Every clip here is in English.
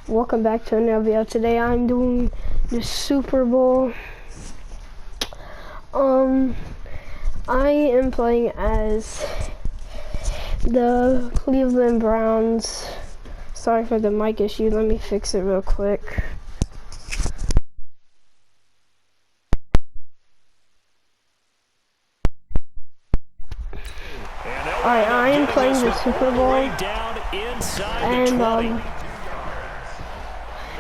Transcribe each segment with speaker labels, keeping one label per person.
Speaker 1: Welcome back to another video. Today I'm doing the Super Bowl. I am playing as the Cleveland Browns. Sorry for the mic issue. Let me fix it real quick. Alright, I am playing the Super Bowl, and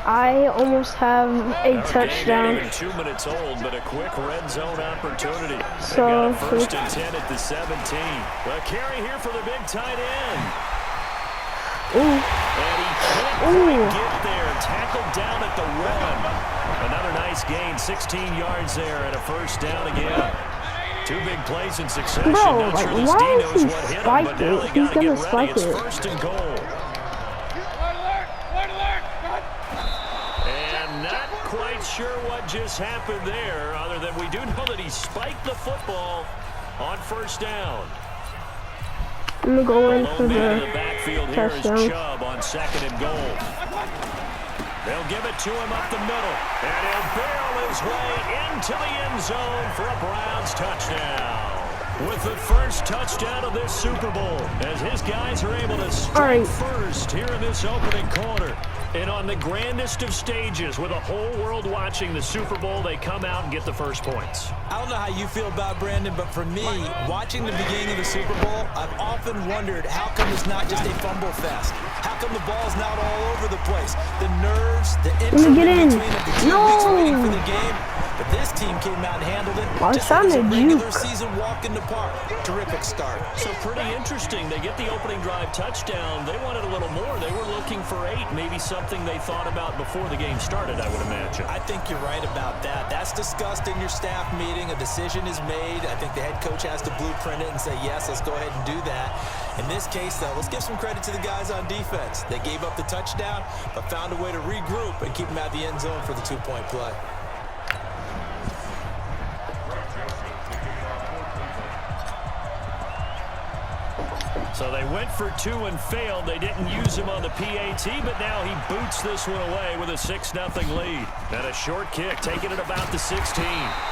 Speaker 1: I almost have a touchdown.
Speaker 2: 2 minutes old, but a quick red zone opportunity.
Speaker 1: So
Speaker 2: first and 10 at the 17. A carry here for the big tight end. And he can't quite get there. Tackled down at the run. Another nice gain, 16 yards there, and a first down again. Two big plays in succession.
Speaker 1: Bro,
Speaker 2: Not
Speaker 1: like,
Speaker 2: sure this
Speaker 1: why
Speaker 2: D
Speaker 1: is
Speaker 2: knows
Speaker 1: he
Speaker 2: what hit him, but now they
Speaker 1: He's
Speaker 2: gotta
Speaker 1: gonna
Speaker 2: get ready.
Speaker 1: spike
Speaker 2: It's
Speaker 1: it.
Speaker 2: first and goal. And not quite sure what just happened there, other than we do know that he spiked the football on first down.
Speaker 1: I'm gonna go in for
Speaker 2: the
Speaker 1: the
Speaker 2: backfield here is
Speaker 1: touchdown.
Speaker 2: Chubb on second and goal. They'll give it to him up the middle, and he'll barrel his way into the end zone for a Browns touchdown. With the first touchdown of this Super Bowl, as his guys are able to strike first here in this opening quarter. And on the grandest of stages, with a whole world watching the Super Bowl, they come out and get the first points.
Speaker 3: I don't know how you feel about Brandon, but for me, watching the beginning of the Super Bowl, I've often wondered how come it's not just a fumble fest? How come the ball's not all over the place? The nerves, the interest between the 2 weeks waiting for the game. But this team came out and handled it just like a regular season walk in the park. Terrific start.
Speaker 2: So pretty interesting. They get the opening drive touchdown. They wanted a little more. They were looking for 8, maybe something they thought about before the game started, I would imagine.
Speaker 3: I think you're right about that. That's discussed in your staff meeting. A decision is made. I think the head coach has to blueprint it and say, yes, let's go ahead and do that. In this case, though, let's give some credit to the guys on defense. They gave up the touchdown, but found a way to regroup and keep them out of the end zone for the 2-point play.
Speaker 2: So they went for 2 and failed. They didn't use him on the PAT, but now he boots this one away with a 6-0 lead. And a short kick, taking it about the 16.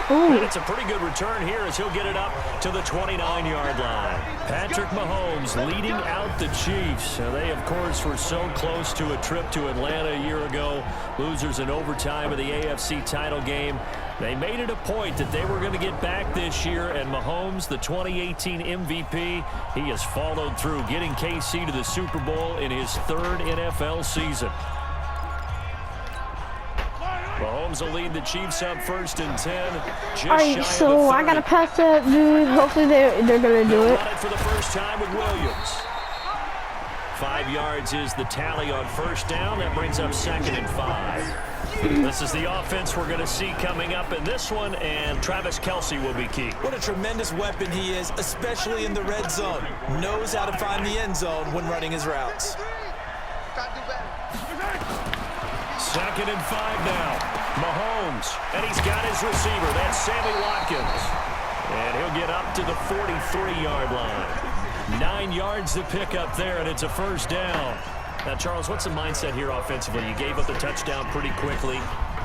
Speaker 2: And it's a pretty good return here as he'll get it up to the 29-yard line. Patrick Mahomes leading out the Chiefs. They, of course, were so close to a trip to Atlanta a year ago. Losers in overtime of the AFC title game. They made it a point that they were going to get back this year, and Mahomes, the 2018 MVP, he has followed through, getting KC to the Super Bowl in his 3rd NFL season. Mahomes will lead the Chiefs up first and 10.
Speaker 1: Alright, so I gotta pass that dude. Hopefully they're gonna do it.
Speaker 2: For the first time with Williams. 5 yards is the tally on first down. That brings up 2nd and 5. This is the offense we're going to see coming up in this one, and Travis Kelce will be key.
Speaker 3: What a tremendous weapon he is, especially in the red zone. Knows how to find the end zone when running his routes.
Speaker 2: 2nd and 5 now. Mahomes, and he's got his receiver. That's Sammy Watkins. And he'll get up to the 43-yard line. 9 yards to pick up there, and it's a first down. Now, Charles, what's the mindset here offensively? You gave up the touchdown pretty quickly.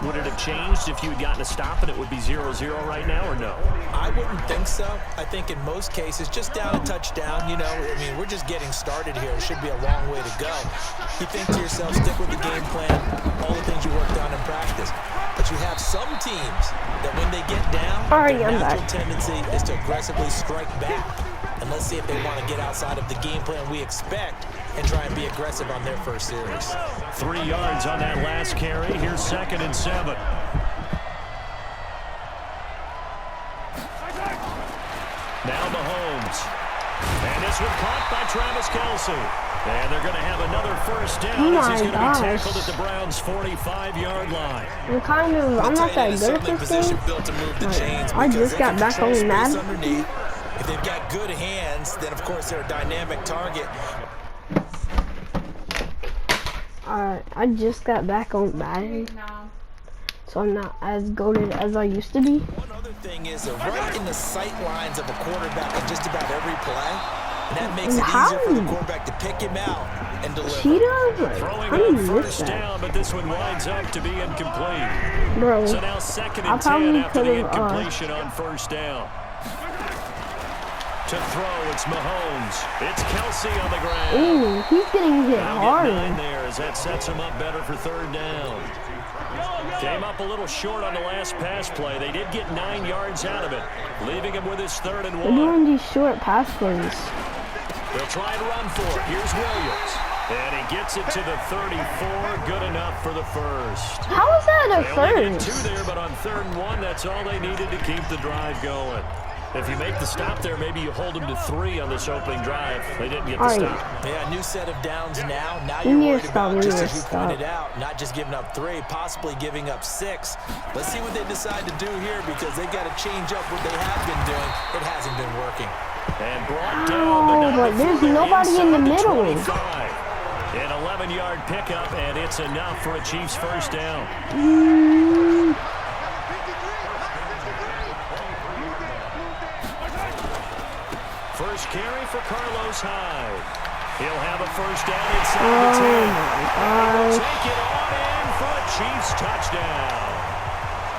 Speaker 2: Would it have changed if you had gotten a stop and it would be 0-0 right now, or no?
Speaker 3: I wouldn't think so. I think in most cases, just down a touchdown, you know, I mean, we're just getting started here. It should be a long way to go. You think to yourself, stick with the game plan, all the things you worked on in practice. But you have some teams that when they get down, their natural tendency is to aggressively strike back. And let's see if they want to get outside of the game plan we expect and try and be aggressive on their first series.
Speaker 2: 3 yards on that last carry. Here's 2nd and 7. Now Mahomes. And this one caught by Travis Kelce. And they're going to have another first down as he's going to be tackled at the Browns' 45-yard line.
Speaker 1: I'm not that good at this thing. I just got back on Madden.
Speaker 3: If they've got good hands, then of course they're a dynamic target.
Speaker 1: I just got back on Madden, so I'm not as goated as I used to be.
Speaker 3: One other thing is right in the sight lines of a quarterback on just about every play. And that makes it easier for the quarterback to pick him out and deliver.
Speaker 1: Cheetah?
Speaker 2: Throwing
Speaker 1: How do you
Speaker 2: on
Speaker 1: miss
Speaker 2: first
Speaker 1: that?
Speaker 2: down, but this one winds up to be incomplete.
Speaker 1: Bro,
Speaker 2: So now second
Speaker 1: I
Speaker 2: and 10
Speaker 1: probably
Speaker 2: after the
Speaker 1: could've,
Speaker 2: incompletion on first down. To throw, it's Mahomes. It's Kelsey on the ground.
Speaker 1: ooh, he's getting hit
Speaker 2: Now
Speaker 1: hard.
Speaker 2: get 9 there as that sets him up better for third down. Came up a little short on the last pass play. They did get 9 yards out of it, leaving him with his 3rd and
Speaker 1: They're
Speaker 2: 1.
Speaker 1: doing these short pass plays.
Speaker 2: They'll try and run for it. Here's Williams. And he gets it to the 34. Good enough for the first.
Speaker 1: How is that a
Speaker 2: They only get
Speaker 1: first?
Speaker 2: 2 there, but on 3rd and 1, that's all they needed to keep the drive going. If you make the stop there, maybe you hold them to 3 on this opening drive. They didn't get the stop.
Speaker 3: Yeah, new set of downs now. Now
Speaker 1: We
Speaker 3: you're
Speaker 1: need
Speaker 3: worried
Speaker 1: to stop,
Speaker 3: about,
Speaker 1: we
Speaker 3: just
Speaker 1: need
Speaker 3: as
Speaker 1: to
Speaker 3: you
Speaker 1: stop.
Speaker 3: pointed out, not just giving up 3, possibly giving up 6. Let's see what they decide to do here because they got to change up what they have been doing. It hasn't been working.
Speaker 2: And brought down,
Speaker 1: but there's nobody in the middle.
Speaker 2: An 11-yard pickup, and it's enough for a Chiefs first down. First carry for Carlos Hyde. He'll have a first down inside the 10. And he'll take it on in for a Chiefs touchdown.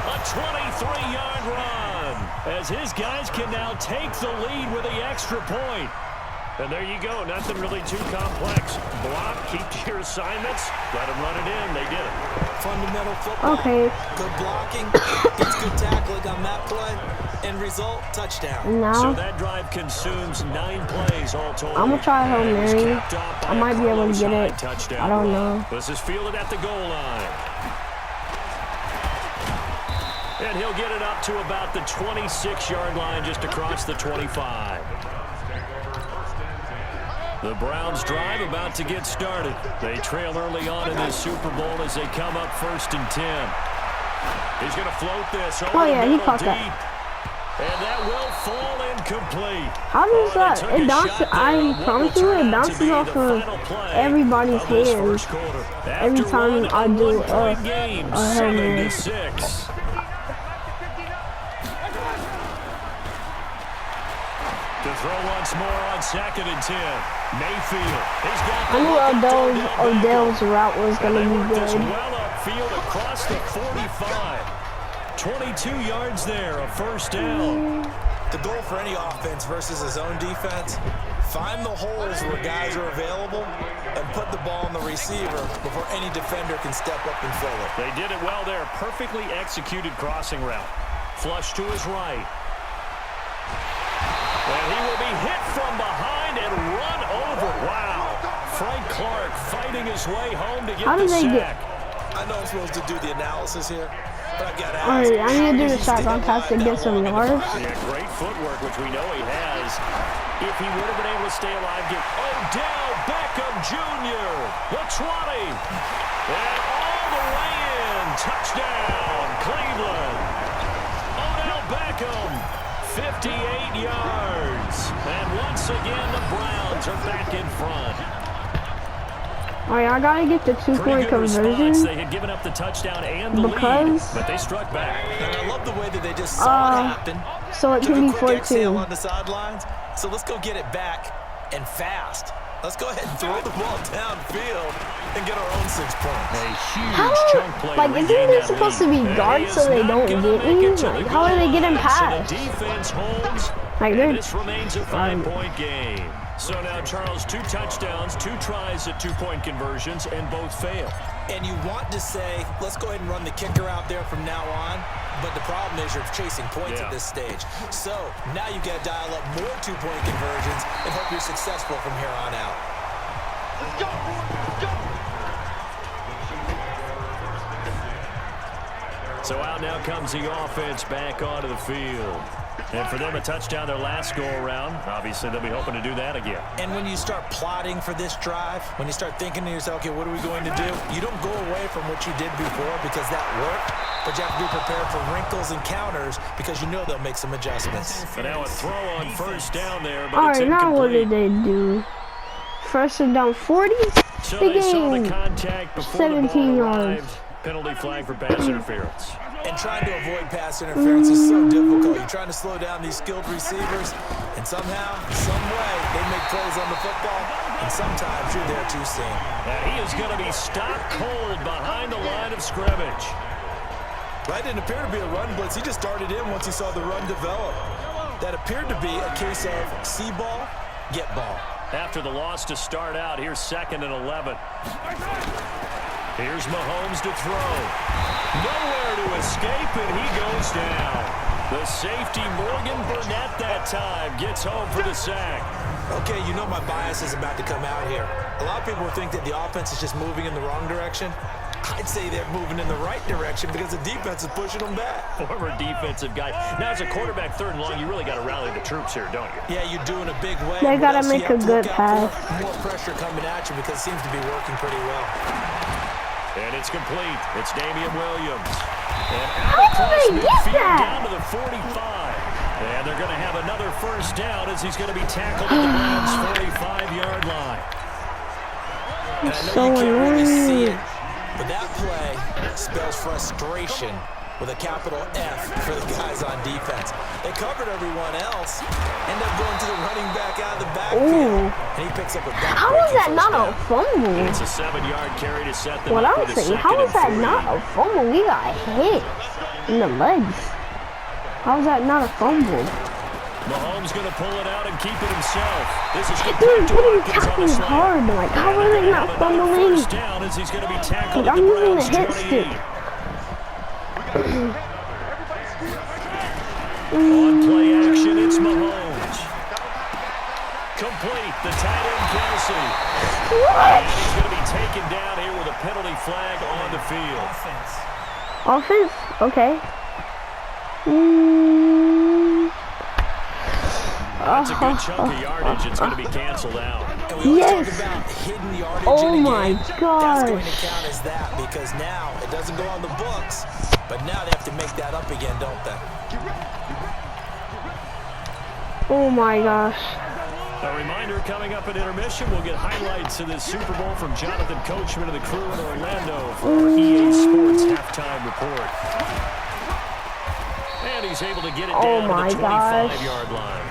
Speaker 2: A 23-yard run as his guys can now take the lead with the extra point. And there you go. Nothing really too complex. Block, keep to your assignments, let them run it in. They did it.
Speaker 3: Fundamental football.
Speaker 1: Okay.
Speaker 3: Good blocking. Gets good tackling on that play. End result, touchdown.
Speaker 1: Now,
Speaker 2: So that drive consumes 9 plays all told.
Speaker 1: I'm gonna try Hail
Speaker 2: And it was
Speaker 1: Mary.
Speaker 2: capped off by
Speaker 1: I might
Speaker 2: a
Speaker 1: be able to
Speaker 2: Carlos
Speaker 1: get
Speaker 2: Hyde
Speaker 1: it.
Speaker 2: touchdown
Speaker 1: I don't
Speaker 2: run.
Speaker 1: know.
Speaker 2: This is fielded at the goal line. And he'll get it up to about the 26-yard line just across the 25. The Browns drive about to get started. They trail early on in this Super Bowl as they come up 1st and 10. He's going to float this over
Speaker 1: yeah,
Speaker 2: the
Speaker 1: he
Speaker 2: middle
Speaker 1: caught
Speaker 2: deep.
Speaker 1: that.
Speaker 2: And that will fall incomplete.
Speaker 1: How does
Speaker 2: They
Speaker 1: that?
Speaker 2: took
Speaker 1: It
Speaker 2: a
Speaker 1: bounces.
Speaker 2: shot there
Speaker 1: I
Speaker 2: on what
Speaker 1: promise
Speaker 2: will
Speaker 1: you,
Speaker 2: turn
Speaker 1: it
Speaker 2: out to
Speaker 1: bounces
Speaker 2: be
Speaker 1: off
Speaker 2: the
Speaker 1: of
Speaker 2: final play
Speaker 1: everybody's
Speaker 2: of this
Speaker 1: hands
Speaker 2: first quarter.
Speaker 1: every
Speaker 2: After
Speaker 1: time
Speaker 2: one,
Speaker 1: I
Speaker 2: a
Speaker 1: do
Speaker 2: one-point game,
Speaker 1: a Hail Mary.
Speaker 2: 7-6. To throw once more on 2nd and 10. Mayfield. He's got
Speaker 1: I knew Odell's route was
Speaker 2: and they
Speaker 1: gonna
Speaker 2: work
Speaker 1: be
Speaker 2: this
Speaker 1: good.
Speaker 2: well upfield across the 45. 22 yards there, a first down.
Speaker 3: The goal for any offense versus his own defense, find the holes where guys are available and put the ball on the receiver before any defender can step up and fill it.
Speaker 2: They did it well there. Perfectly executed crossing route. Flush to his right. And he will be hit from behind and run over. Wow. Frank Clark fighting his way home to get
Speaker 1: How
Speaker 2: the
Speaker 1: did they
Speaker 2: sack.
Speaker 3: I know I'm supposed to do the analysis here, but I got to ask.
Speaker 1: Alright, I need to do the
Speaker 3: how
Speaker 1: shotgun
Speaker 3: does he
Speaker 1: pass to
Speaker 3: stay
Speaker 1: get some
Speaker 3: alive that long in the
Speaker 1: yards.
Speaker 3: pocket?
Speaker 2: Yeah, great footwork, which we know he has. If he would have been able to stay alive, get Odell Beckham Jr. The 20. And all the way in. Touchdown, Cleveland. Odell Beckham, 58 yards. And once again, the Browns are back in front.
Speaker 1: Alright, I gotta get the
Speaker 2: Pretty
Speaker 1: two-point
Speaker 2: good response.
Speaker 1: conversion
Speaker 2: They had given up the touchdown and the lead,
Speaker 1: because
Speaker 2: but they struck back.
Speaker 3: And I love the way that they just saw it happen.
Speaker 1: so it
Speaker 3: Took
Speaker 1: can
Speaker 3: a
Speaker 1: be
Speaker 3: quick exhale
Speaker 1: 4-2.
Speaker 3: on the sidelines. So let's go get it back and fast. Let's go ahead and throw the ball downfield and get our own 6 points.
Speaker 2: A huge
Speaker 1: How?
Speaker 2: chunk play.
Speaker 1: Like, isn't it supposed to be guards so they don't get me? Like, how are they getting past?
Speaker 2: So the defense holds.
Speaker 1: Like,
Speaker 2: And
Speaker 1: they're
Speaker 2: this remains a 5-point game. So now, Charles, 2 touchdowns, 2 tries at 2-point conversions, and both fail.
Speaker 3: And you want to say, let's go ahead and run the kicker out there from now on. But the problem is you're chasing points at this stage. So now you got to dial up more 2-point conversions and hope you're successful from here on out. Let's go, let's go.
Speaker 2: So out now comes the offense back onto the field. And for them, a touchdown their last go-around. Obviously, they'll be hoping to do that again.
Speaker 3: And when you start plotting for this drive, when you start thinking to yourself, okay, what are we going to do? You don't go away from what you did before because that worked, but you have to be prepared for wrinkles and counters because you know they'll make some adjustments.
Speaker 2: But now a throw on first down there, but
Speaker 1: Alright,
Speaker 2: it's
Speaker 1: now what did
Speaker 2: incomplete.
Speaker 1: they do? First and down 40?
Speaker 2: So
Speaker 1: The
Speaker 2: they saw the
Speaker 1: game.
Speaker 2: contact before
Speaker 1: 17
Speaker 2: the ball
Speaker 1: yards.
Speaker 2: arrived. Penalty flag for pass interference.
Speaker 3: And trying to avoid pass interference is so difficult. You're trying to slow down these skilled receivers, and somehow, some way, they make plays on the football. and sometimes you're there too soon.
Speaker 2: And he is going to be stopped cold behind the line of scrimmage.
Speaker 3: That didn't appear to be a run blitz. He just darted in once he saw the run develop. That appeared to be a case of see ball, get ball.
Speaker 2: After the loss to start out, here's 2nd and 11. Here's Mahomes to throw. Nowhere to escape, and he goes down. The safety, Morgan Burnett, that time gets home for the sack.
Speaker 3: Okay, you know my bias is about to come out here. A lot of people think that the offense is just moving in the wrong direction. I'd say they're moving in the right direction because the defense is pushing them back.
Speaker 2: Former defensive guy. Now, as a quarterback, 3rd and long, you really got to rally the troops here, don't you?
Speaker 3: Yeah, you do in a big way.
Speaker 1: They got to make a good pass.
Speaker 3: More pressure coming at you because it seems to be working pretty well.
Speaker 2: And it's complete. It's Damian Williams. And
Speaker 1: how did they get that?
Speaker 2: Down to the 45. And they're going to have another 1st down as he's going to be tackled at the Browns' 45-yard line.
Speaker 3: And I know you can't really see it, but that play spells frustration with a capital F for the guys on defense. They covered everyone else, end up going to the running back out of the backfield, and he picks up a back.
Speaker 1: How is that not a fumble?
Speaker 2: It's a 7-yard carry to set them
Speaker 1: what
Speaker 2: up
Speaker 1: I'm
Speaker 2: with a
Speaker 1: saying, how is that
Speaker 2: 2nd and 3.
Speaker 1: not a fumble? We got hit in the legs. How is that not a fumble?
Speaker 2: Mahomes going to pull it out and keep it himself. This is
Speaker 1: dude, getting tackled hard. Like, how are they not fumbling?
Speaker 2: Down as he's going to be tackled
Speaker 1: like,
Speaker 2: at
Speaker 1: I'm
Speaker 2: the
Speaker 1: using
Speaker 2: Browns'
Speaker 1: the hit
Speaker 2: 28.
Speaker 1: stick.
Speaker 2: On play action, it's Mahomes. Complete, the tight end Kelsey.
Speaker 1: What?
Speaker 2: And he's going to be taken down here with a penalty flag on the field.
Speaker 1: Offense? Okay.
Speaker 2: That's a good chunk of yardage. It's going to be canceled out.
Speaker 1: Yes. Oh my
Speaker 3: gosh. That's going
Speaker 1: gosh.
Speaker 3: to count as that because now it doesn't go on the books, but now they have to make that up again, don't they?
Speaker 1: Oh my gosh.
Speaker 2: A reminder coming up at intermission, we'll get highlights of this Super Bowl from Jonathan Coachman and the crew in Orlando for our EA Sports halftime report. And he's able to get it down to the 25-yard line.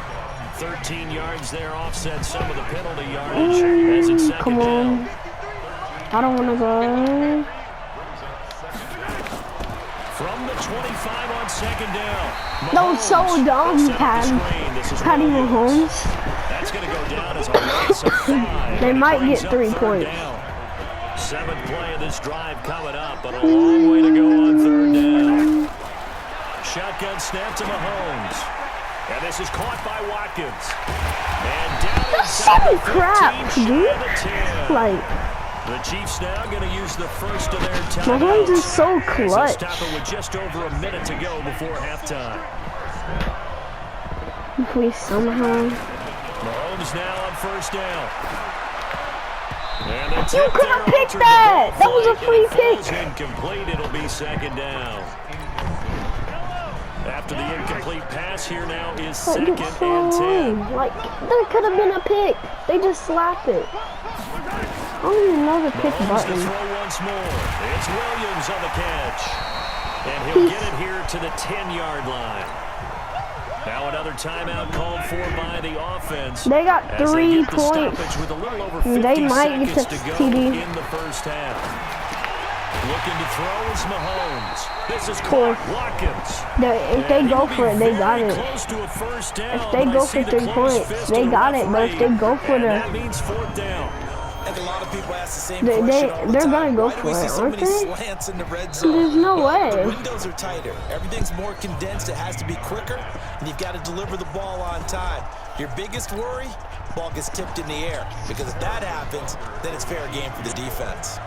Speaker 2: 13 yards there, offset some of the penalty yardage as it's 2nd down.
Speaker 1: I don't want to go.
Speaker 2: From the 25 on 2nd down.
Speaker 1: That was so dumb, Patty Mahomes.
Speaker 2: That's going to go down as a loss of 5.
Speaker 1: They might get 3 points.
Speaker 2: 7th play of this drive coming up, but a long way to go on 3rd down. Shotgun snap to Mahomes. And this is caught by Watkins. And down
Speaker 1: That's so crap, dude. Like,
Speaker 2: the Chiefs now going to use the first of their timeouts.
Speaker 1: Mahomes is so clutch.
Speaker 2: Stop it with just over a minute to go before halftime.
Speaker 1: If we somehow.
Speaker 2: Mahomes now on 1st down. And
Speaker 1: you could have picked that. That was a free pick.
Speaker 2: Incomplete. It'll be 2nd down. After the incomplete pass, here now is 2nd and 10.
Speaker 1: Like, there could have been a pick. They just slapped it. I don't even know the pick
Speaker 2: Mahomes
Speaker 1: button.
Speaker 2: to throw once more. It's Williams on the catch. And he'll get it here to the 10-yard line. Now another timeout called for by the offense.
Speaker 1: They got 3 points.
Speaker 2: With a little over 50
Speaker 1: they might get
Speaker 2: seconds
Speaker 1: the
Speaker 2: to go
Speaker 1: TD.
Speaker 2: in the 1st half. Looking to throw is Mahomes. This is caught. Watkins.
Speaker 1: If they go for it, they got it.
Speaker 2: Close to a 1st down,
Speaker 1: if they go for 3 points, they got it. But if they go for
Speaker 2: that means 4th down.
Speaker 3: I think a lot of people ask the same question.
Speaker 1: They're gonna go for it, aren't they?
Speaker 3: In the red zone?
Speaker 1: There's no way.
Speaker 3: The windows are tighter. Everything's more condensed. It has to be quicker, and you've got to deliver the ball on time. Your biggest worry, ball gets tipped in the air, because if that happens, then it's fair game for the defense.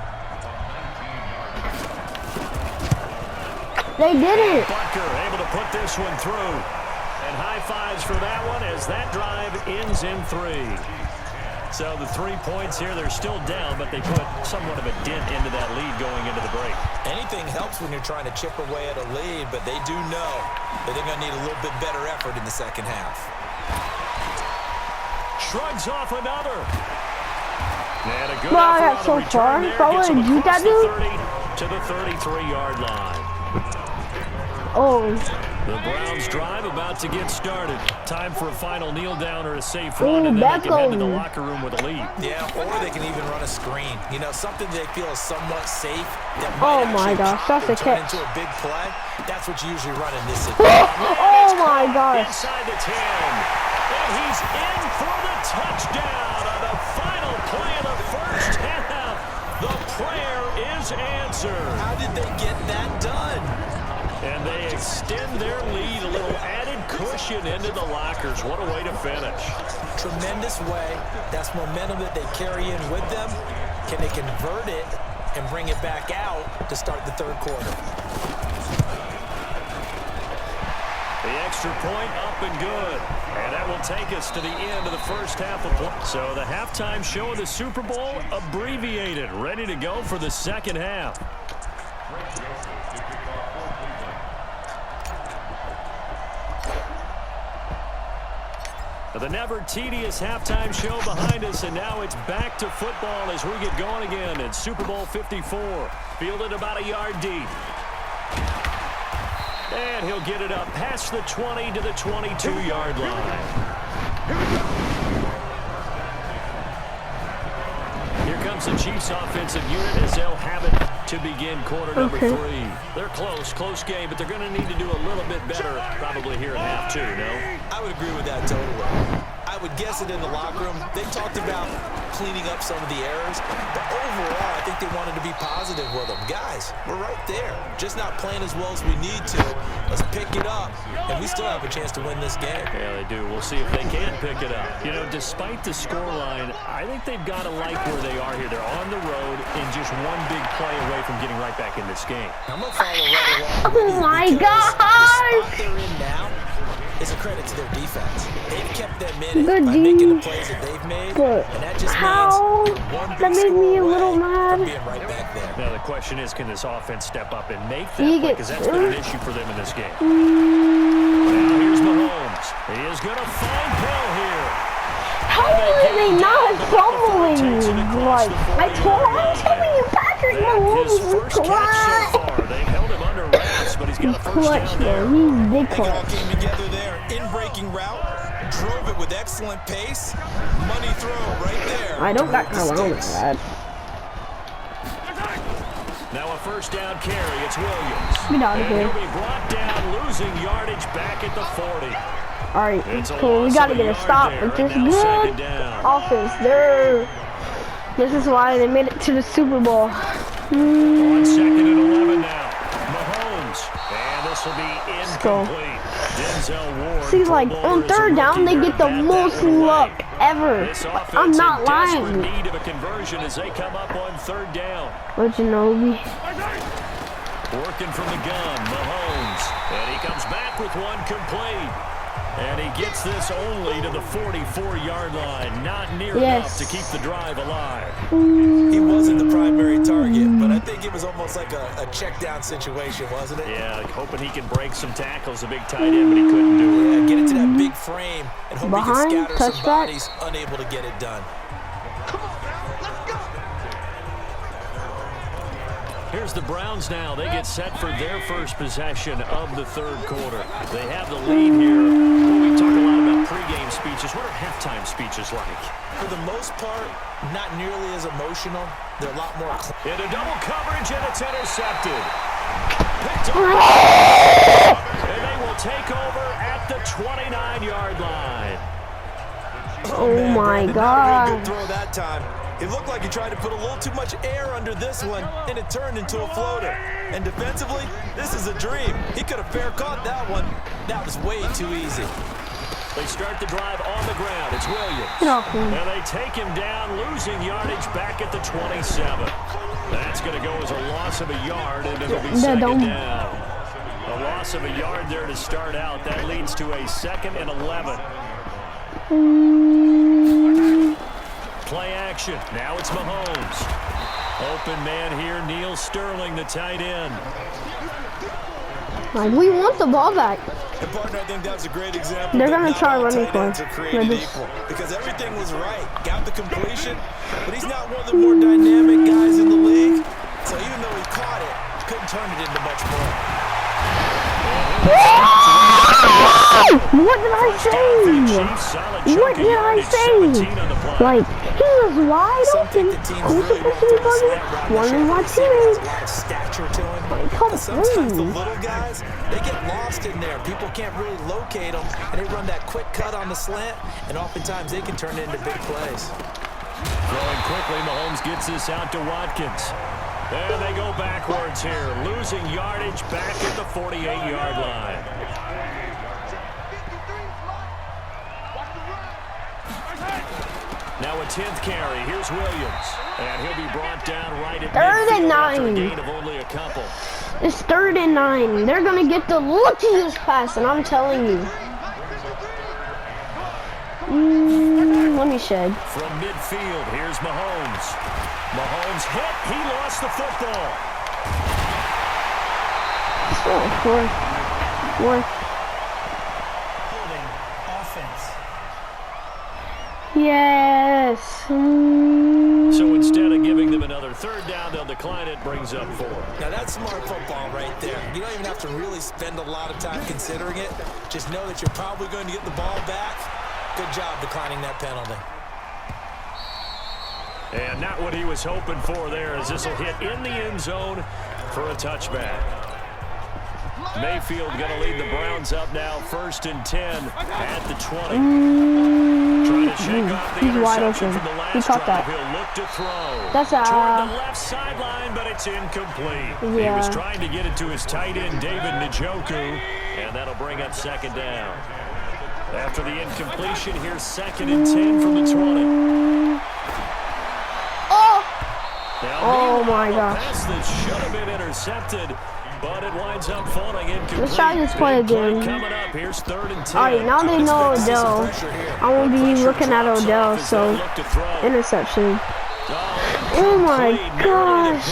Speaker 1: They did it.
Speaker 2: Butker able to put this one through. And high fives for that one as that drive ends in 3. So the 3 points here, they're still down, but they put somewhat of a dent into that lead going into the break.
Speaker 3: Anything helps when you're trying to chip away at a lead, but they do know that they're going to need a little bit better effort in the 2nd half.
Speaker 2: Shrugs off another. And a good
Speaker 1: Well,
Speaker 2: effort
Speaker 1: so
Speaker 2: on the
Speaker 1: far,
Speaker 2: return there.
Speaker 1: probably
Speaker 2: Gets him
Speaker 1: you
Speaker 2: across
Speaker 1: got
Speaker 2: the 30 to the 33-yard line.
Speaker 1: Oh.
Speaker 2: The Browns drive about to get started. Time for a final kneel down or a safe run, and then they can head to the locker room with a lead.
Speaker 3: Yeah, or they can even run a screen. You know, something they feel is somewhat safe. That
Speaker 1: oh my gosh, that's a catch.
Speaker 3: Into a big play. That's what you usually run in this
Speaker 1: situation. Oh my gosh.
Speaker 2: Inside the 10. And he's in for the touchdown on the final play of the first half. The prayer is answered.
Speaker 3: How did they get that done?
Speaker 2: And they extend their lead, a little added cushion into the lockers. What a way to finish.
Speaker 3: Tremendous way. That's momentum that they carry in with them. Can they convert it and bring it back out to start the third quarter?
Speaker 2: The extra point up and good. And that will take us to the end of the first half of play. So the halftime show of the Super Bowl abbreviated, ready to go for the second half. The never tedious halftime show behind us, and now it's back to football as we get going again in Super Bowl 54. Fielded about a yard deep. And he'll get it up past the 20 to the 22-yard line. Here comes the Chiefs offensive unit as they'll have it to begin quarter number 3. They're close game, but they're going to need to do a little bit better probably here in half 2, no?
Speaker 3: I would agree with that totally. I would guess it in the locker room. They talked about cleaning up some of the errors, but overall, I think they wanted to be positive with them. Guys, we're right there. Just not playing as well as we need to. Let's pick it up, and we still have a chance to win this game.
Speaker 2: Yeah, they do. We'll see if they can pick it up. You know, despite the scoreline, I think they've got to like where they are here. They're on the road and just one big play away from getting right back in this game.
Speaker 3: I'm going to follow right along.
Speaker 1: Oh, my gosh!
Speaker 3: The spot they're in now is a credit to their defense. They've kept them in
Speaker 1: Good
Speaker 3: by making the plays that they've made, and that just means one big
Speaker 1: made me a little
Speaker 3: away
Speaker 1: mad.
Speaker 3: from being right back there.
Speaker 2: Now the question is, can this offense step up and make that play? Because that's been an issue for them in this game. Now here's Mahomes. He is going to find Hill here.
Speaker 1: How are they not fumbling? Like, I told you, Patrick Mahomes is clutch.
Speaker 2: They've held him under wraps, but he's got a first
Speaker 1: Clutch,
Speaker 2: down there.
Speaker 1: man. He's big
Speaker 3: They all
Speaker 1: clutch.
Speaker 3: came together there. In-breaking route, drove it with excellent pace. Money throw right there.
Speaker 1: I don't got kind of wrong with that.
Speaker 2: Now a first down carry. It's Williams.
Speaker 1: Get out of
Speaker 2: And
Speaker 1: here.
Speaker 2: he'll be brought down, losing yardage back at the 40.
Speaker 1: All right,
Speaker 2: It's a
Speaker 1: cool. We
Speaker 2: loss
Speaker 1: gotta
Speaker 2: of
Speaker 1: get a
Speaker 2: yard
Speaker 1: stop
Speaker 2: there,
Speaker 1: with this
Speaker 2: and now second
Speaker 1: good
Speaker 2: down.
Speaker 1: offense. This is why they made it to the Super Bowl.
Speaker 2: On second and 11 now. Mahomes. And this will be incomplete. Denzel Ward.
Speaker 1: See, like, on third down, they get the most luck ever.
Speaker 2: This offense
Speaker 1: I'm not
Speaker 2: in desperate
Speaker 1: lying.
Speaker 2: need of a conversion as they come up on third down.
Speaker 1: But you know,
Speaker 2: Working from the gun, Mahomes. And he comes back with one complete. And he gets this only to the 44-yard line. Not near enough to keep the drive alive.
Speaker 3: He wasn't the primary target, but I think it was almost like a check-down situation, wasn't it?
Speaker 2: Yeah, hoping he can break some tackles, a big tight end, but he couldn't do it.
Speaker 3: Yeah, get into that big frame and hope
Speaker 1: Behind,
Speaker 3: he can scatter some
Speaker 1: touchback.
Speaker 3: bodies, unable to get it done.
Speaker 2: Here's the Browns now. They get set for their first possession of the third quarter. They have the lead here. We talk a lot about pregame speeches. What are halftime speeches like?
Speaker 3: For the most part, not nearly as emotional. They're a lot more...
Speaker 2: Into double coverage, and it's intercepted. Picked up. And they will take over at the 29-yard line.
Speaker 1: oh
Speaker 3: man,
Speaker 1: my
Speaker 3: Brandon, not a real
Speaker 1: God.
Speaker 3: good throw that time. It looked like he tried to put a little too much air under this one, and it turned into a floater. And defensively, this is a dream. He could have fair caught that one. That was way too easy.
Speaker 2: They start the drive on the ground. It's Williams.
Speaker 1: Get off him.
Speaker 2: And they take him down, losing yardage back at the 27. That's going to go as a loss of a yard, and it'll be second down. A loss of a yard there to start out. That leads to a 2nd and 11. Play action. Now it's Mahomes. Open man here, Neil Sterling, the tight end.
Speaker 1: Like, we want the ball back.
Speaker 3: And partner, I think that was a great example.
Speaker 1: They're gonna try running
Speaker 3: tight
Speaker 1: for
Speaker 3: ends
Speaker 1: it.
Speaker 3: are created equal, because everything was right. Got the completion, but he's not one of the more dynamic guys in the league. So even though he caught it, couldn't turn it into much more.
Speaker 2: And
Speaker 1: What did I say? What did I say? Like, he was wide open. Who's supposed to be bugging? One of my teammates. Like, come
Speaker 3: Sometimes the
Speaker 1: on.
Speaker 3: little guys, they get lost in there. People can't really locate them, and they run that quick cut on the slant, and oftentimes they can turn it into big plays.
Speaker 2: Throwing quickly, Mahomes gets this out to Watkins. There they go backwards here, losing yardage back at the 48-yard line. Now a 10th carry. Here's Williams. And he'll be brought down right at
Speaker 1: Third and
Speaker 2: midfield after a
Speaker 1: 9.
Speaker 2: gain of only a couple.
Speaker 1: It's 3rd and 9. They're going to get the luckiest pass, and I'm telling you. Let me shed.
Speaker 2: From midfield, here's Mahomes. Mahomes hit. He lost the football.
Speaker 1: Fourth.
Speaker 3: Holding offense.
Speaker 1: Yes.
Speaker 2: So instead of giving them another 3rd down, they'll decline it. Brings up 4.
Speaker 3: Now that's smart football right there. You don't even have to really spend a lot of time considering it. Just know that you're probably going to get the ball back. Good job declining that penalty.
Speaker 2: And not what he was hoping for there, as this will hit in the end zone for a touchback. Mayfield going to lead the Browns up now, 1st and 10 at the 20. Trying to shake off the interception from the last drive. He'll look to throw.
Speaker 1: That's
Speaker 2: toward the left sideline, but it's incomplete. He was trying to get it to his tight end, David Njoku, and that'll bring up 2nd down. After the incompletion, here's 2nd and 10 from the 20.
Speaker 1: Oh my gosh.
Speaker 2: Pass that should have been intercepted, but it winds up falling incomplete.
Speaker 1: Let's try this play again.
Speaker 2: Coming up, here's 3rd and 10.
Speaker 1: Alright, now they know Odell. I won't be looking at Odell, so interception. Oh my gosh.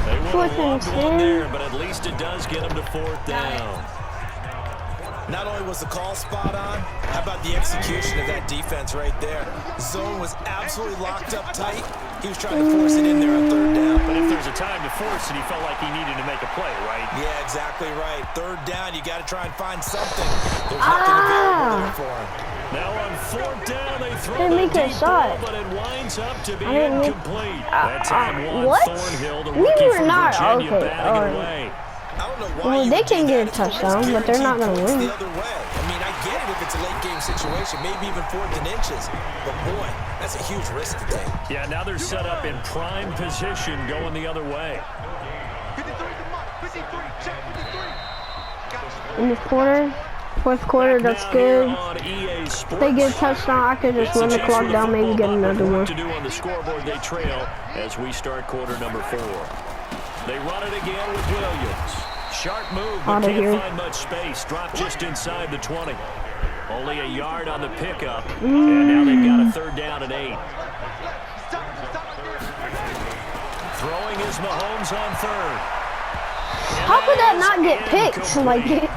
Speaker 2: They
Speaker 1: 4th and 10.
Speaker 2: there, but at least it does get them to 4th down.
Speaker 3: Not only was the call spot on, how about the execution of that defense right there? Zone was absolutely locked up tight. He was trying to force it in there on 3rd down.
Speaker 2: But if there's a time to force it, he felt like he needed to make a play, right?
Speaker 3: Yeah, exactly right. 3rd down, you got to try and find something. There's nothing available there for him.
Speaker 2: Now on 4th down, they throw
Speaker 1: Didn't make
Speaker 2: the
Speaker 1: a
Speaker 2: deep
Speaker 1: shot.
Speaker 2: ball, but it winds up to be
Speaker 1: didn't make-
Speaker 2: incomplete. That time,
Speaker 1: what?
Speaker 2: Thornhill, the
Speaker 1: We
Speaker 2: rookie
Speaker 1: were
Speaker 2: from
Speaker 1: not.
Speaker 2: Virginia,
Speaker 1: Okay,
Speaker 2: batting
Speaker 1: alright.
Speaker 2: away.
Speaker 3: I don't know why
Speaker 1: Well,
Speaker 3: you
Speaker 1: they
Speaker 3: would do
Speaker 1: can
Speaker 3: that.
Speaker 1: get a
Speaker 3: It's almost
Speaker 1: touchdown, but they're not going to
Speaker 3: guaranteed
Speaker 1: win.
Speaker 3: points the other way. I mean, I get it if it's a late game situation, maybe even 4th and inches. But boy, that's a huge risk to take.
Speaker 2: Yeah, now they're set up in prime position going the other way.
Speaker 1: In this quarter, 4th quarter, that's good. If they get a touchdown, I could just run the clock down, maybe get another one.
Speaker 2: To do on the scoreboard, they trail as we start quarter number 4. They run it again with Williams. Sharp move, but can't find much space. Drop just inside the 20. Only a yard on the pickup, and now they've got a 3rd down and 8. Throwing is Mahomes on 3rd.
Speaker 1: How could that not get picked? Like,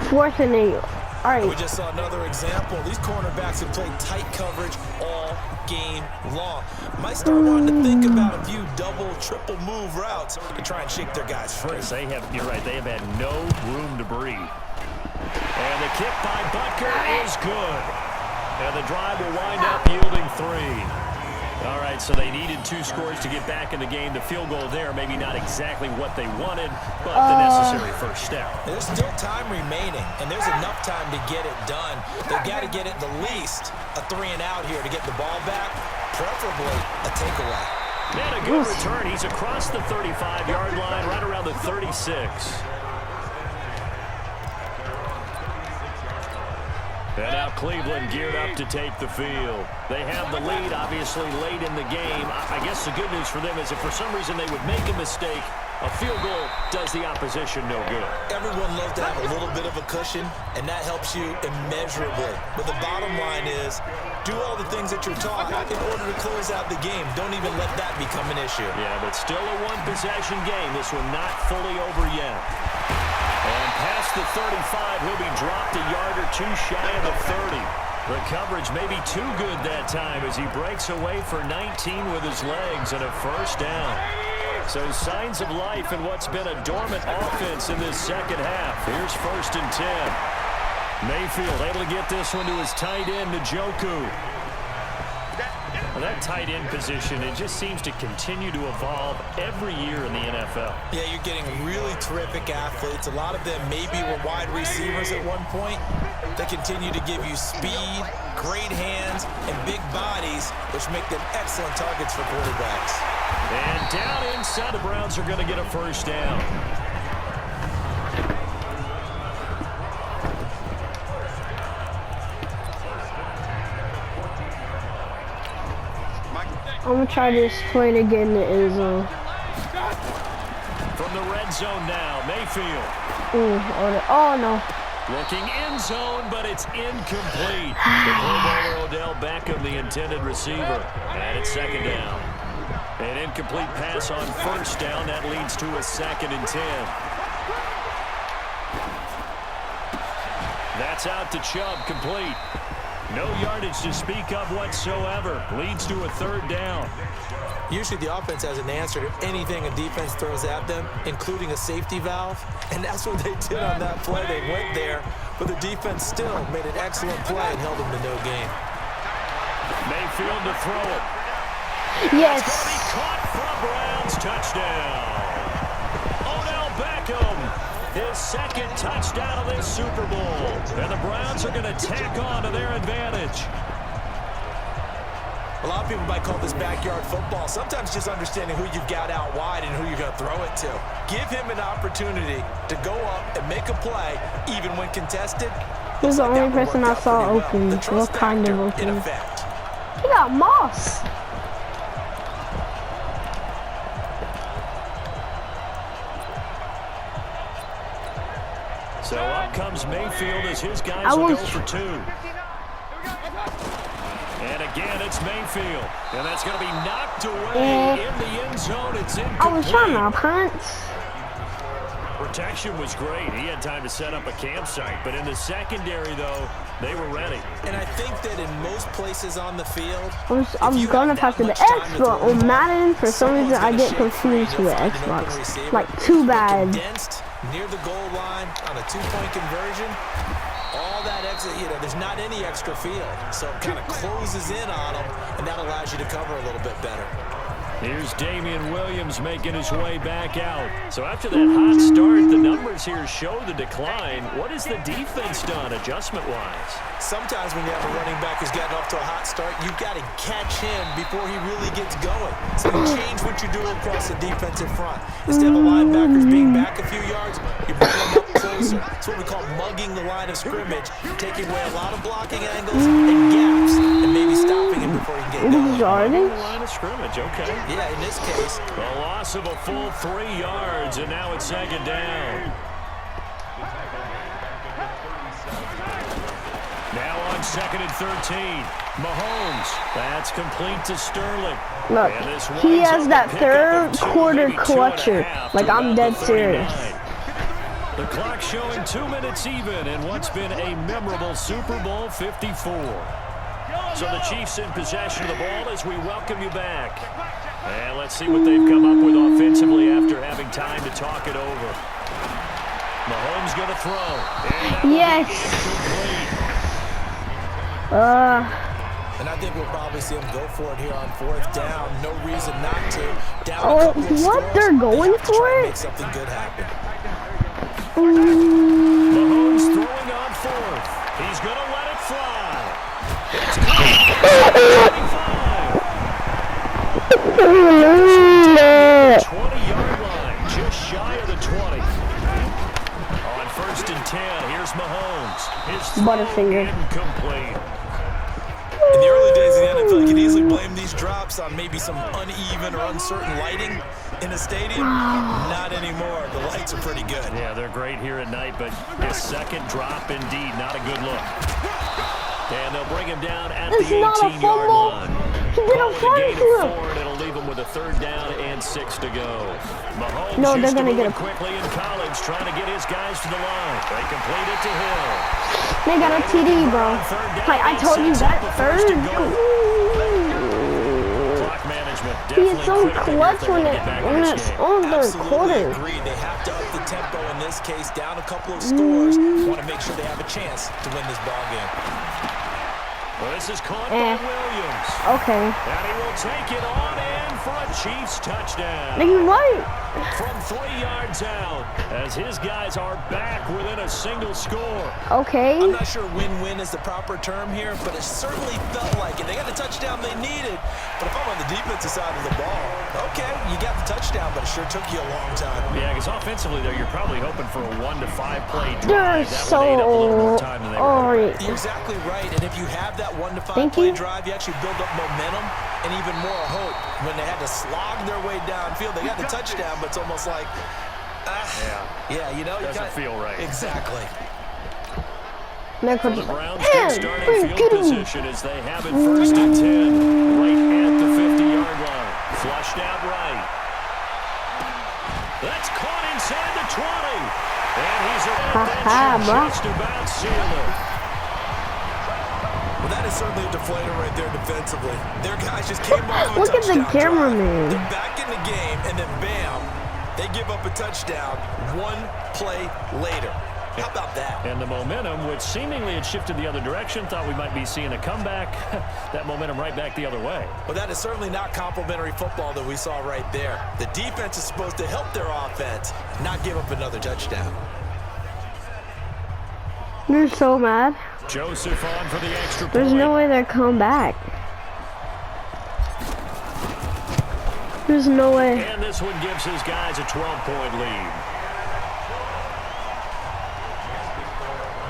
Speaker 1: 4th and 8. All right.
Speaker 3: We just saw another example. These cornerbacks have played tight coverage all game long. Might start wanting to think about a few double, triple move routes to try and shake their guys free.
Speaker 2: You're right, they have had no room to breathe. And the kick by Butker is good. And the drive will wind up yielding 3. All right, so they needed 2 scores to get back in the game. The field goal there, maybe not exactly what they wanted, but the necessary first step.
Speaker 3: There's still time remaining, and there's enough time to get it done. They've got to get it the least a 3-and-out here to get the ball back, preferably a takeaway.
Speaker 2: And a good return. He's across the 35-yard line, right around the 36. And now Cleveland geared up to take the field. They have the lead, obviously, late in the game. I guess the good news for them is if for some reason they would make a mistake, a field goal does the opposition no good.
Speaker 3: Everyone loves to have a little bit of a cushion, and that helps you immeasurably. But the bottom line is, do all the things that you're taught in order to close out the game. Don't even let that become an issue.
Speaker 2: Yeah, but still a one-possession game. This one not fully over yet. And past the 35, he'll be dropped a yard or 2 shy of the 30. The coverage may be too good that time as he breaks away for 19 with his legs and a 1st down. So signs of life in what's been a dormant offense in this second half. Here's 1st and 10. Mayfield able to get this one to his tight end, Njoku. Well, that tight end position, it just seems to continue to evolve every year in the NFL.
Speaker 3: Yeah, you're getting really terrific athletes. A lot of them maybe were wide receivers at one point. They continue to give you speed, great hands, and big bodies, which make them excellent targets for quarterbacks.
Speaker 2: And down inside, the Browns are going to get a 1st down.
Speaker 1: I'm gonna try this play to get in the end zone.
Speaker 2: From the red zone now, Mayfield.
Speaker 1: Oh no.
Speaker 2: Looking end zone, but it's incomplete. The ball Odell Beckham, the intended receiver. And it's 2nd down. An incomplete pass on 1st down. That leads to a 2nd and 10. That's out to Chubb, complete. No yardage to speak of whatsoever. Leads to a 3rd down.
Speaker 3: Usually the offense has an answer to anything a defense throws at them, including a safety valve. And that's what they did on that play. They went there, but the defense still made an excellent play and held them to no gain.
Speaker 2: Mayfield to throw it.
Speaker 1: Yes.
Speaker 2: That's going to be caught for a Browns touchdown. Odell Beckham, his 2nd touchdown of this Super Bowl. And the Browns are going to tack on to their advantage.
Speaker 3: A lot of people might call this backyard football. Sometimes just understanding who you've got out wide and who you're going to throw it to. Give him an opportunity to go up and make a play, even when contested.
Speaker 1: He's the only person I saw open. What kind of open? He got moss.
Speaker 2: So up comes Mayfield as his guys will go for 2. And again, it's Mayfield. And that's going to be knocked away in the end zone. It's incomplete.
Speaker 1: I was trying to punt.
Speaker 2: Protection was great. He had time to set up a campsite. But in the secondary, though, they were ready.
Speaker 3: And I think that in most places on the field,
Speaker 1: I was going to pass to the X, but on Madden, for some reason, I get confused with the Xbox. Like, too bad.
Speaker 3: Near the goal line on a 2-point conversion, all that exit, there's not any extra field. So it kind of closes in on them, and that allows you to cover a little bit better.
Speaker 2: Here's Damian Williams making his way back out. So after that hot start, the numbers here show the decline. What has the defense done adjustment-wise?
Speaker 3: Sometimes when you have a running back who's gotten off to a hot start, you've got to catch him before he really gets going. So you change what you do across the defensive front. Instead of the linebackers being back a few yards, you bring them up closer. It's what we call mugging the line of scrimmage, taking away a lot of blocking angles and gaps, and maybe stopping him before he can get going.
Speaker 2: Line of scrimmage, okay.
Speaker 3: Yeah, in this case,
Speaker 2: a loss of a full 3 yards, and now it's 2nd down. Now on 2nd and 13, Mahomes. That's complete to Sterling.
Speaker 1: Look, he has that 3rd quarter clutcher. Like, I'm dead serious.
Speaker 2: The clock showing 2 minutes even in what's been a memorable Super Bowl 54. So the Chiefs in possession of the ball as we welcome you back. And let's see what they've come up with offensively after having time to talk it over. Mahomes going to throw.
Speaker 1: Yes.
Speaker 3: And I think we'll probably see him go for it here on 4th down. No reason not to. Down
Speaker 1: what? They're going for it?
Speaker 3: Make something good happen.
Speaker 2: Mahomes throwing on 4th. He's going to let it fly. It's caught. 20-yard line, just shy of the 20. On 1st and 10, here's Mahomes. His
Speaker 1: Butterfinger.
Speaker 2: Incomplete.
Speaker 3: In the early days of the NFL, you could easily blame these drops on maybe some uneven or uncertain lighting in a stadium. Not anymore. The lights are pretty good.
Speaker 2: Yeah, they're great here at night, but his 2nd drop, indeed, not a good look. And they'll bring him down at the 18-yard line.
Speaker 1: He did a
Speaker 2: gain of 4, and it'll leave him with a 3rd down and 6 to go. Mahomes
Speaker 1: they're gonna get it
Speaker 2: quickly in college, trying to get his guys to the line. They complete it to Hill.
Speaker 1: They got a TD, bro. Like I told you, that 3rd.
Speaker 2: Clock management
Speaker 1: He's so clutch when it's on the
Speaker 3: Absolutely
Speaker 1: quarter.
Speaker 3: agree. They have to up the tempo in this case, down a couple of scores. Want to make sure they have a chance to win this ball game.
Speaker 2: Well, this is caught by Williams.
Speaker 1: Okay.
Speaker 2: And he will take it on in for a Chiefs touchdown.
Speaker 1: You're right.
Speaker 2: From 3 yards out, as his guys are back within a single score.
Speaker 1: Okay.
Speaker 3: I'm not sure win-win is the proper term here, but it certainly felt like it. They got the touchdown they needed, but if I'm on the defensive side of the ball, okay, you got the touchdown, but it sure took you a long time.
Speaker 2: Yeah, because offensively, though, you're probably hoping for a 1 to 5 play
Speaker 1: They're
Speaker 2: drive. That would eat up a little more
Speaker 1: so
Speaker 2: time than they were.
Speaker 3: You're exactly right, and if you have that 1 to 5
Speaker 1: Thank
Speaker 3: play
Speaker 1: you.
Speaker 3: drive, you actually build up momentum and even more hope. When they had to slog their way downfield, they got the touchdown, but it's almost like, yeah, you know,
Speaker 2: Doesn't feel right.
Speaker 3: Exactly.
Speaker 1: They're
Speaker 2: So the Browns
Speaker 1: Man,
Speaker 2: get starting
Speaker 1: we're
Speaker 2: field
Speaker 1: kidding.
Speaker 2: position as they have it 1st and 10, right at the 50-yard line. Flushed out right. That's caught inside the 20. And he's just about sealed it.
Speaker 3: Well, that is certainly a deflator right there defensively. Their guys just came off of a
Speaker 1: Look at the
Speaker 3: touchdown
Speaker 1: cameraman.
Speaker 3: drive. They're back in the game, and then bam, they give up a touchdown 1 play later. How about that?
Speaker 2: And the momentum, which seemingly had shifted the other direction, thought we might be seeing a comeback. That momentum right back the other way.
Speaker 3: Well, that is certainly not complimentary football that we saw right there. The defense is supposed to help their offense, not give up another touchdown.
Speaker 1: You're so mad.
Speaker 2: Joseph on for the extra point.
Speaker 1: There's no way they're coming back. There's no way.
Speaker 2: And this one gives his guys a 12-point lead.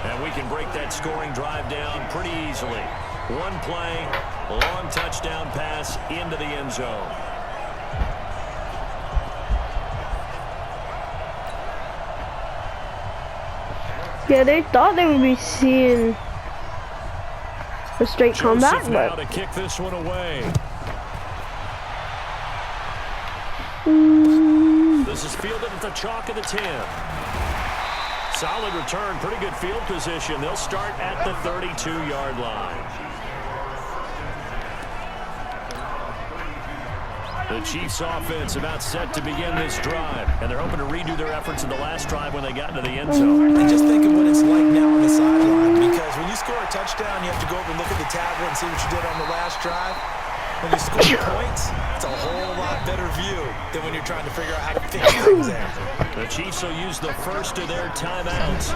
Speaker 2: And we can break that scoring drive down pretty easily. 1 play, a long touchdown pass into the end zone.
Speaker 1: Yeah, they thought they would be seeing a straight comeback,
Speaker 2: Joseph now
Speaker 1: but
Speaker 2: to kick this one away. This is fielded at the chalk of the 10. Solid return, pretty good field position. They'll start at the 32-yard line. The Chiefs offense about set to begin this drive, and they're hoping to redo their efforts in the last drive when they got into the end zone.
Speaker 3: And just think of what it's like now on the sideline, because when you score a touchdown, you have to go over and look at the tablet and see what you did on the last drive. When you score points, it's a whole lot better view than when you're trying to figure out how to fix things there.
Speaker 2: The Chiefs will use the first of their timeouts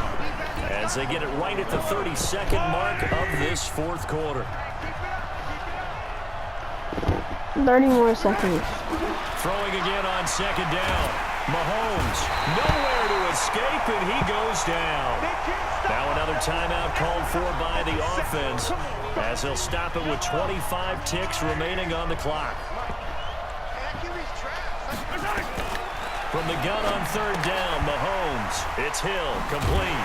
Speaker 2: as they get it right at the 32nd mark of this 4th quarter.
Speaker 1: 30 more seconds.
Speaker 2: Throwing again on 2nd down. Mahomes nowhere to escape, and he goes down. Now another timeout called for by the offense as they'll stop it with 25 ticks remaining on the clock. From the gun on 3rd down, Mahomes. It's Hill, complete.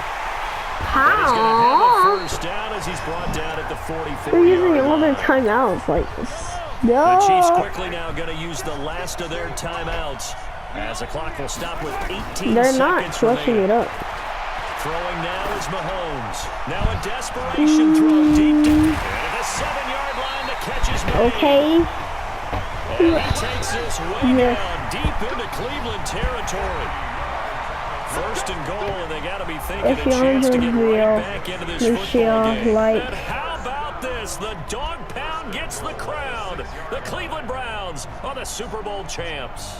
Speaker 2: And he's going to have a first down as he's brought down at the 44-yard
Speaker 1: They're using
Speaker 2: line.
Speaker 1: all their timeouts like this.
Speaker 2: The Chiefs
Speaker 1: No.
Speaker 2: quickly now going to use the last of their timeouts as the clock will stop with 18
Speaker 1: They're
Speaker 2: seconds
Speaker 1: not switching
Speaker 2: remaining.
Speaker 1: it up.
Speaker 2: Throwing now is Mahomes. Now a desperation throw deep down. And at the 7-yard line, the catch is made.
Speaker 1: Okay.
Speaker 2: And he takes this way down deep into Cleveland territory. 1st and goal, and they got to be thinking
Speaker 1: If
Speaker 2: a
Speaker 1: you're
Speaker 2: chance to
Speaker 1: on
Speaker 2: get
Speaker 1: the
Speaker 2: right
Speaker 1: video,
Speaker 2: back into this
Speaker 1: make
Speaker 2: football
Speaker 1: sure
Speaker 2: game.
Speaker 1: like.
Speaker 2: And how about this? The dog pound gets the crowd. The Cleveland Browns are the Super Bowl champs.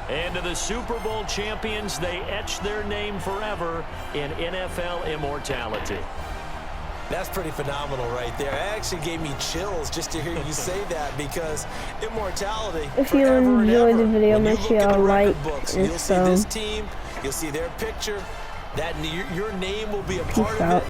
Speaker 2: And to the Super Bowl champions, they etch their name forever in NFL immortality.
Speaker 3: That's pretty phenomenal right there. It actually gave me chills just to hear you say that, because immortality
Speaker 1: If you
Speaker 3: forever and
Speaker 1: enjoyed the
Speaker 3: ever.
Speaker 1: video,
Speaker 3: When you
Speaker 1: make
Speaker 3: look
Speaker 1: sure
Speaker 3: at the
Speaker 1: you
Speaker 3: record
Speaker 1: like
Speaker 3: books,
Speaker 1: and
Speaker 3: you'll see this
Speaker 1: sub.
Speaker 3: team, you'll see their picture, that your name will be a
Speaker 1: Peace
Speaker 3: part of
Speaker 1: out.
Speaker 3: it.